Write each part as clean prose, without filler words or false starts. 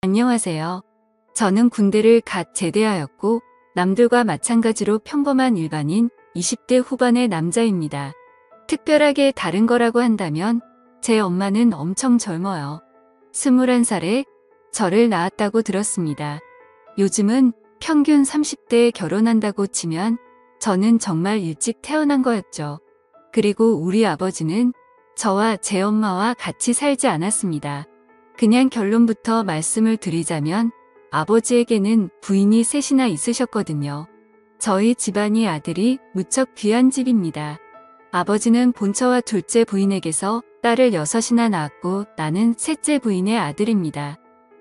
안녕하세요. 저는 군대를 갓 제대하였고 남들과 마찬가지로 평범한 일반인 20대 후반의 남자입니다. 특별하게 다른 거라고 한다면 제 엄마는 엄청 젊어요. 21살에 저를 낳았다고 들었습니다. 요즘은 평균 30대에 결혼한다고 치면 저는 정말 일찍 태어난 거였죠. 그리고 우리 아버지는 저와 제 엄마와 같이 살지 않았습니다. 그냥 결론부터 말씀을 드리자면 아버지에게는 부인이 셋이나 있으셨거든요. 저희 집안이 아들이 무척 귀한 집입니다. 아버지는 본처와 둘째 부인에게서 딸을 6이나 낳았고 나는 셋째 부인의 아들입니다.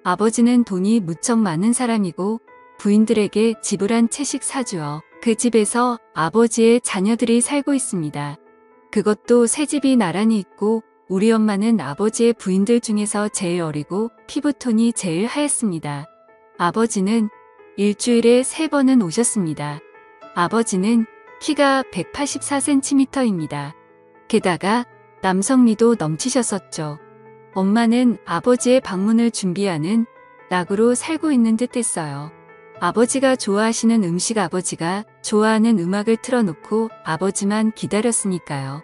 아버지는 돈이 무척 많은 사람이고 부인들에게 집을 한 채씩 사주어 그 집에서 아버지의 자녀들이 살고 있습니다. 그것도 새 집이 나란히 있고 우리 엄마는 아버지의 부인들 중에서 제일 어리고 피부톤이 제일 하얗습니다. 아버지는 일주일에 3번은 오셨습니다. 아버지는 키가 184cm입니다. 게다가 남성미도 넘치셨었죠. 엄마는 아버지의 방문을 준비하는 낙으로 살고 있는 듯 했어요. 아버지가 좋아하시는 음식, 아버지가 좋아하는 음악을 틀어놓고 아버지만 기다렸으니까요.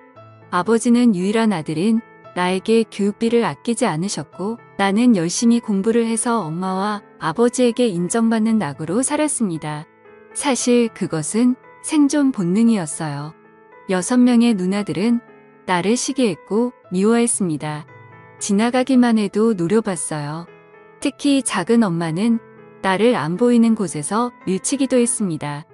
아버지는 유일한 아들인 나에게 교육비를 아끼지 않으셨고 나는 열심히 공부를 해서 엄마와 아버지에게 인정받는 낙으로 살았습니다. 사실 그것은 생존 본능이었어요. 6명의 누나들은 나를 시기했고 미워했습니다. 지나가기만 해도 노려봤어요. 특히 작은 엄마는 나를 안 보이는 곳에서 밀치기도 했습니다.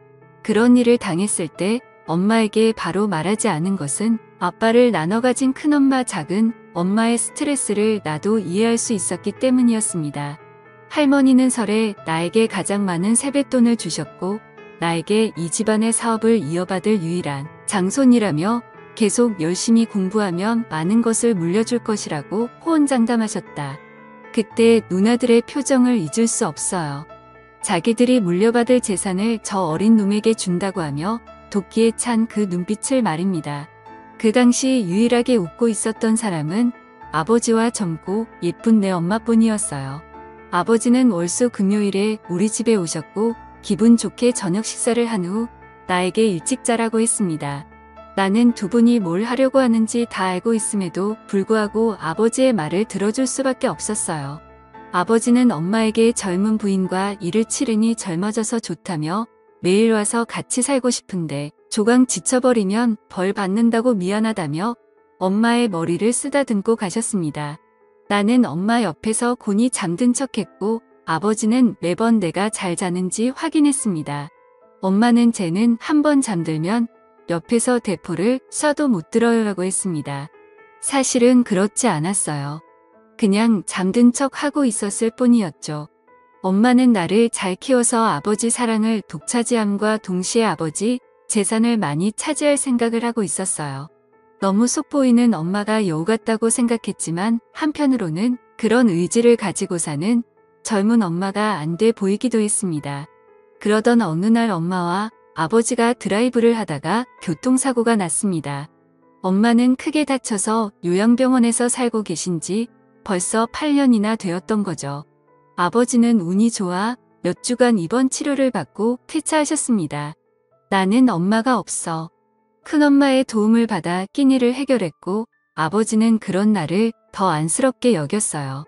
그런 일을 당했을 때 엄마에게 바로 말하지 않은 것은 아빠를 나눠 가진 큰엄마, 작은 엄마의 스트레스를 나도 이해할 수 있었기 때문이었습니다. 할머니는 설에 나에게 가장 많은 세뱃돈을 주셨고 나에게 이 집안의 사업을 이어받을 유일한 장손이라며 계속 열심히 공부하면 많은 것을 물려줄 것이라고 호언장담하셨다. 그때 누나들의 표정을 잊을 수 없어요. 자기들이 물려받을 재산을 저 어린 놈에게 준다고 하며 도끼에 찬 그 눈빛을 말입니다. 그 당시 유일하게 웃고 있었던 사람은 아버지와 젊고 예쁜 내 엄마뿐이었어요. 아버지는 월수 금요일에 우리 집에 오셨고 기분 좋게 저녁 식사를 한 후 나에게 일찍 자라고 했습니다. 나는 두 분이 뭘 하려고 하는지 다 알고 있음에도 불구하고 아버지의 말을 들어줄 수밖에 없었어요. 아버지는 엄마에게 젊은 부인과 일을 치르니 젊어져서 좋다며 매일 와서 같이 살고 싶은데 조강 지쳐버리면 벌 받는다고 미안하다며 엄마의 머리를 쓰다듬고 가셨습니다. 나는 엄마 옆에서 곤히 잠든 척했고 아버지는 매번 내가 잘 자는지 확인했습니다. 엄마는 쟤는 한번 잠들면 옆에서 대포를 쏴도 못 들어요라고 했습니다. 사실은 그렇지 않았어요. 그냥 잠든 척 하고 있었을 뿐이었죠. 엄마는 나를 잘 키워서 아버지 사랑을 독차지함과 동시에 아버지 재산을 많이 차지할 생각을 하고 있었어요. 너무 속보이는 엄마가 여우 같다고 생각했지만 한편으로는 그런 의지를 가지고 사는 젊은 엄마가 안 돼 보이기도 했습니다. 그러던 어느 날 엄마와 아버지가 드라이브를 하다가 교통사고가 났습니다. 엄마는 크게 다쳐서 요양병원에서 살고 계신 지 벌써 8년이나 되었던 거죠. 아버지는 운이 좋아 몇 주간 입원 치료를 받고 쾌차하셨습니다. 나는 엄마가 없어 큰엄마의 도움을 받아 끼니를 해결했고 아버지는 그런 나를 더 안쓰럽게 여겼어요.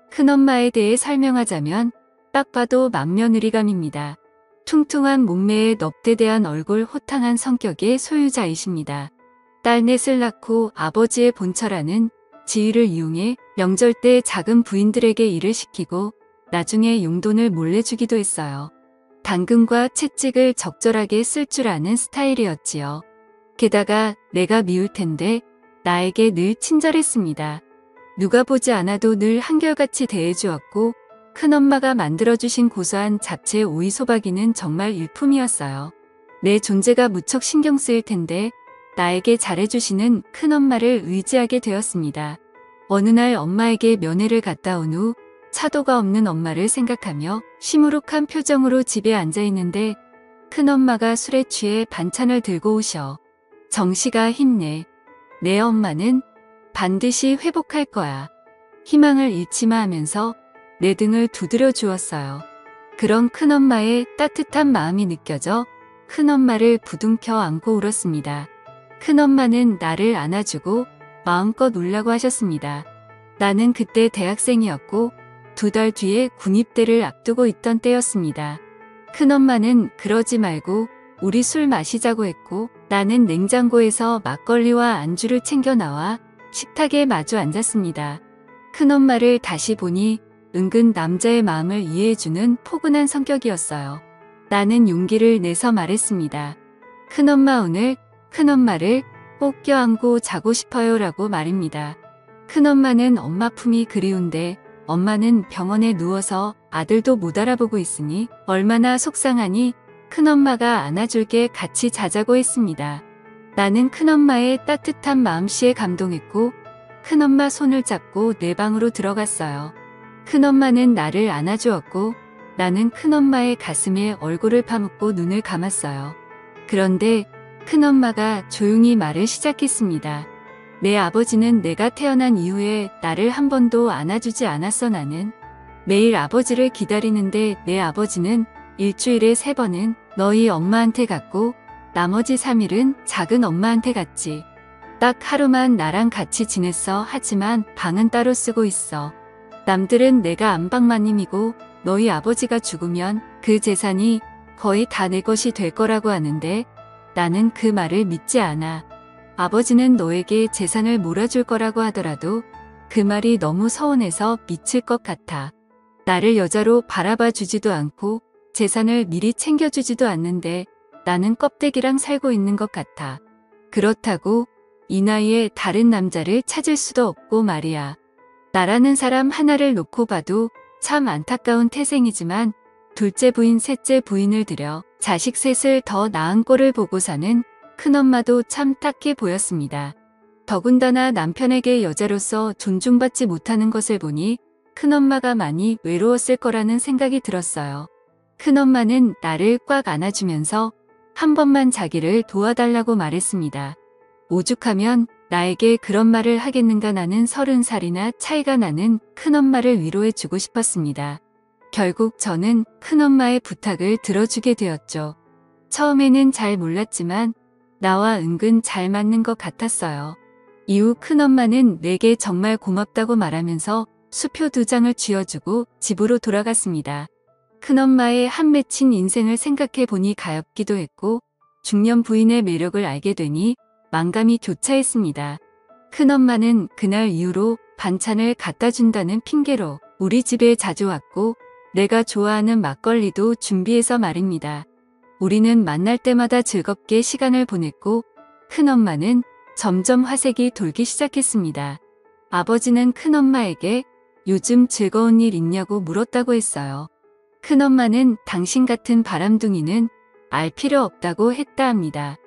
큰엄마에 대해 설명하자면 딱 봐도 맏며느리감입니다. 퉁퉁한 몸매에 넙대대한 얼굴, 호탕한 성격의 소유자이십니다. 딸 넷을 낳고 아버지의 본처라는 지위를 이용해 명절 때 작은 부인들에게 일을 시키고 나중에 용돈을 몰래 주기도 했어요. 당근과 채찍을 적절하게 쓸 줄 아는 스타일이었지요. 게다가 내가 미울 텐데 나에게 늘 친절했습니다. 누가 보지 않아도 늘 한결같이 대해주었고 큰엄마가 만들어주신 고소한 잡채 오이 소박이는 정말 일품이었어요. 내 존재가 무척 신경 쓰일 텐데 나에게 잘해주시는 큰엄마를 의지하게 되었습니다. 어느 날 엄마에게 면회를 갔다 온 후 차도가 없는 엄마를 생각하며 시무룩한 표정으로 집에 앉아있는데 큰엄마가 술에 취해 반찬을 들고 오셔. 정씨가 힘내. 내 엄마는 반드시 회복할 거야. 희망을 잃지 마 하면서 내 등을 두드려 주었어요. 그런 큰엄마의 따뜻한 마음이 느껴져 큰엄마를 부둥켜 안고 울었습니다. 큰엄마는 나를 안아주고 마음껏 울라고 하셨습니다. 나는 그때 대학생이었고 2달 뒤에 군입대를 앞두고 있던 때였습니다. 큰엄마는 그러지 말고 우리 술 마시자고 했고 나는 냉장고에서 막걸리와 안주를 챙겨 나와 식탁에 마주 앉았습니다. 큰엄마를 다시 보니 은근 남자의 마음을 이해해주는 포근한 성격이었어요. 나는 용기를 내서 말했습니다. 큰엄마, 오늘 큰엄마를 꼭 껴안고 자고 싶어요 라고 말입니다. 큰엄마는 엄마 품이 그리운데 엄마는 병원에 누워서 아들도 못 알아보고 있으니 얼마나 속상하니 큰엄마가 안아줄게, 같이 자자고 했습니다. 나는 큰엄마의 따뜻한 마음씨에 감동했고 큰엄마 손을 잡고 내 방으로 들어갔어요. 큰엄마는 나를 안아주었고 나는 큰엄마의 가슴에 얼굴을 파묻고 눈을 감았어요. 그런데 큰엄마가 조용히 말을 시작했습니다. 내 아버지는 내가 태어난 이후에 나를 한 번도 안아주지 않았어. 나는 매일 아버지를 기다리는데 내 아버지는 일주일에 3번은 너희 엄마한테 갔고 나머지 3일은 작은 엄마한테 갔지. 딱 하루만 나랑 같이 지냈어. 하지만 방은 따로 쓰고 있어. 남들은 내가 안방마님이고 너희 아버지가 죽으면 그 재산이 거의 다 내 것이 될 거라고 하는데 나는 그 말을 믿지 않아. 아버지는 너에게 재산을 몰아줄 거라고 하더라도 그 말이 너무 서운해서 미칠 것 같아. 나를 여자로 바라봐 주지도 않고 재산을 미리 챙겨주지도 않는데 나는 껍데기랑 살고 있는 것 같아. 그렇다고 이 나이에 다른 남자를 찾을 수도 없고 말이야. 나라는 사람 하나를 놓고 봐도 참 안타까운 태생이지만 둘째 부인, 셋째 부인을 들여 자식 셋을 더 낳은 꼴을 보고 사는 큰엄마도 참 딱해 보였습니다. 더군다나 남편에게 여자로서 존중받지 못하는 것을 보니 큰엄마가 많이 외로웠을 거라는 생각이 들었어요. 큰엄마는 나를 꽉 안아주면서 한 번만 자기를 도와달라고 말했습니다. 오죽하면 나에게 그런 말을 하겠는가. 나는 30살이나 차이가 나는 큰엄마를 위로해주고 싶었습니다. 결국 저는 큰엄마의 부탁을 들어주게 되었죠. 처음에는 잘 몰랐지만 나와 은근 잘 맞는 것 같았어요. 이후 큰엄마는 내게 정말 고맙다고 말하면서 수표 2장을 쥐어주고 집으로 돌아갔습니다. 큰엄마의 한 맺힌 인생을 생각해 보니 가엾기도 했고 중년 부인의 매력을 알게 되니 만감이 교차했습니다. 큰엄마는 그날 이후로 반찬을 갖다 준다는 핑계로 우리 집에 자주 왔고 내가 좋아하는 막걸리도 준비해서 말입니다. 우리는 만날 때마다 즐겁게 시간을 보냈고 큰엄마는 점점 화색이 돌기 시작했습니다. 아버지는 큰엄마에게 요즘 즐거운 일 있냐고 물었다고 했어요. 큰엄마는 당신 같은 바람둥이는 알 필요 없다고 했다 합니다.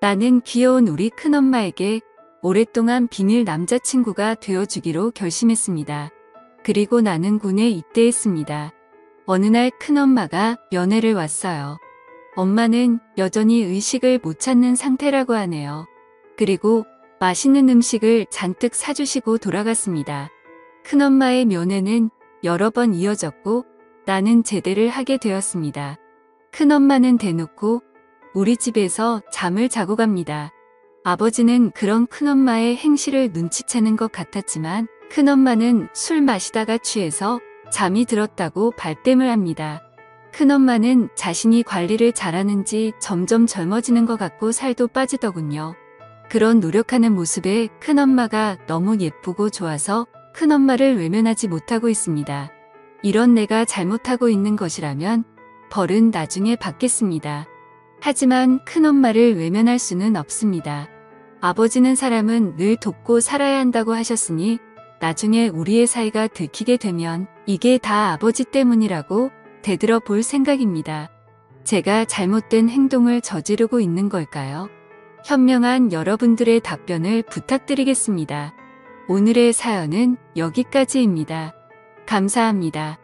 나는 귀여운 우리 큰엄마에게 오랫동안 비밀 남자친구가 되어주기로 결심했습니다. 그리고 나는 군에 입대했습니다. 어느 날 큰엄마가 면회를 왔어요. 엄마는 여전히 의식을 못 찾는 상태라고 하네요. 그리고 맛있는 음식을 잔뜩 사주시고 돌아갔습니다. 큰엄마의 면회는 여러 번 이어졌고 나는 제대를 하게 되었습니다. 큰엄마는 대놓고 우리 집에서 잠을 자고 갑니다. 아버지는 그런 큰엄마의 행실을 눈치채는 것 같았지만 큰엄마는 술 마시다가 취해서 잠이 들었다고 발뺌을 합니다. 큰엄마는 자신이 관리를 잘하는지 점점 젊어지는 것 같고 살도 빠지더군요. 그런 노력하는 모습에 큰엄마가 너무 예쁘고 좋아서 큰엄마를 외면하지 못하고 있습니다. 이런 내가 잘못하고 있는 것이라면 벌은 나중에 받겠습니다. 하지만 큰엄마를 외면할 수는 없습니다. 아버지는 사람은 늘 돕고 살아야 한다고 하셨으니 나중에 우리의 사이가 들키게 되면 이게 다 아버지 때문이라고 되들어 볼 생각입니다. 제가 잘못된 행동을 저지르고 있는 걸까요? 현명한 여러분들의 답변을 부탁드리겠습니다. 오늘의 사연은 여기까지입니다. 감사합니다.